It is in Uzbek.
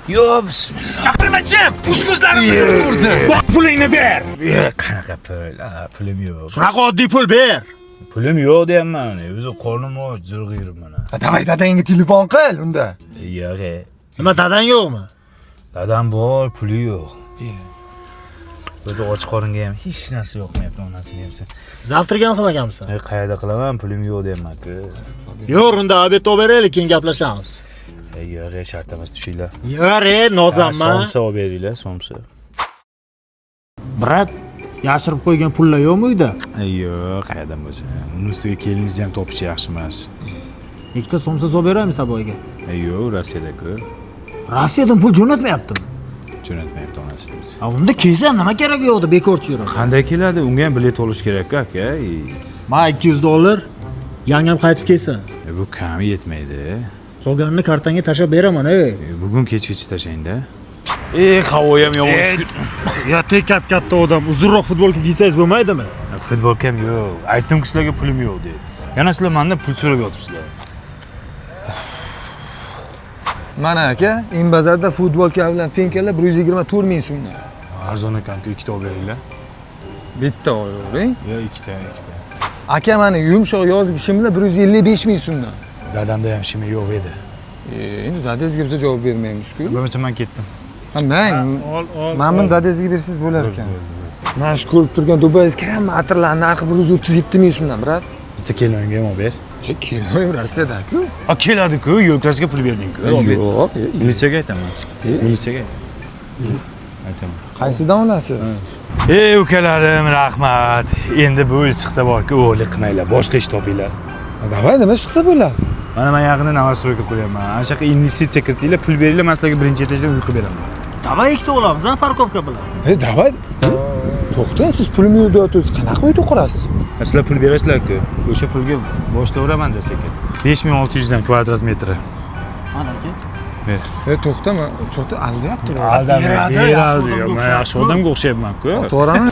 Yo, bismillah. Gapirmachim, uskuzlarimni urdi. Bak pulingni ber. Qanaqa pul? Pulim yo'q. Shunaqa oddiy pul ber. Pulim yo'q deyapman. O'zi qornim och, zo'rg'a yuribman. Davay dadangga telefon qil unda. Yo'q. Nima dadang yo'qmi? Dadam bor, puli yo'q. O'zi och qoringa ham hech narsa yoqmayapti onasini hamsa. Zavtriga ham qilmaganmisan? Qayerda qilaman? Pulim yo'q deyapman-ku. Yo'q, unda obed beraylik, keyin gaplashamiz. Yo'q, shart emas, tushinglar. Yo'q, nozlanma. Somsa olib beringlar, somsa. Brat, yashirib qo'ygan pullar yo'qmi uyda? Yo'q, qayerdan bo'lsa. Uni ustiga keliningizni ham topish yaxshi emas. Ikkita somsa solib beraymi Saboyga? Yo'q, Rossiyada-ku. Rossiyadan pul jo'natmayaptimi? Jo'natmayapti onasi. Unda kelsa nima kerak yo'qdi, bekorchi yurib. Qanday keladi? Unga ham bilet olish kerak-ku, aka. Ma $200, yangam qaytib kelsa. Bu kam yetmaydi. Qolganini kartangga tashab beraman, ey. Bugun kechgacha tashlang-da. Havo ham yomon. Ya tekab katta odam, uzunroq futbolka kiysangiz bo'lmaydimi? Futbolkam yo'q. Aytdim-ku sizlarga pulim yo'q deb. Yana sizlar mendan pul so'rab yotibsizlar. Mana aka, Inbazarda futbolka bilan finkalar 124 ming so'mdan. Arzon ekan-ku, ikkita olib beringlar. Bitta olavering. Yo'q, ikkita. Aka meni yumshoq yozgi ishim bilan 155 ming so'mdan. Dadamda ham shimi yo'q edi. Endi dadangizga biz javob bermaymiz-ku. Bo'lmasa men ketdim. Ha, men. Ol. Mana buni dadangizga bersiz bo'lar ekan. Mana shu ko'rib turgan Dubayga hamma atirlarning narxi 137 ming so'mdan, brat. Bitta kelonga ham olib ber. Kinoyim Rossiyada-ku. Keladi-ku, yo'lkasiga pul berding-ku. Yo'q. Militsiyaga aytaman. Militsiyaga aytaman. Qaysidan olasiz? Ukalarim, rahmat. Endi bu issiqda borku, o'g'irlik qilmanglar, boshqa ish topinglar. Davay, nima ish qilsa bo'ladi? Mana men yaqinda Novostroyga qo'yaman. Ana shunaqa investitsiya kiritinglar, pul beringlar, men sizlarga birinchi etajda uy qilib beraman. Davay ikkita olamiz, parkovka bilan. Davay. To'xtang, siz pulimni uyda o'tirsiz, qanaqa uyda qurasiz? Sizlar pul berasizlar-ku. O'sha pulga boshlayveraman desak-ku. 5600 dan kvadrat metri. Mana aka. Ber. To'xtama, cho'ta aldayapti. Aldamay beradi. Men yaxshi odamga o'xshayapman-ku. To'g'rimi?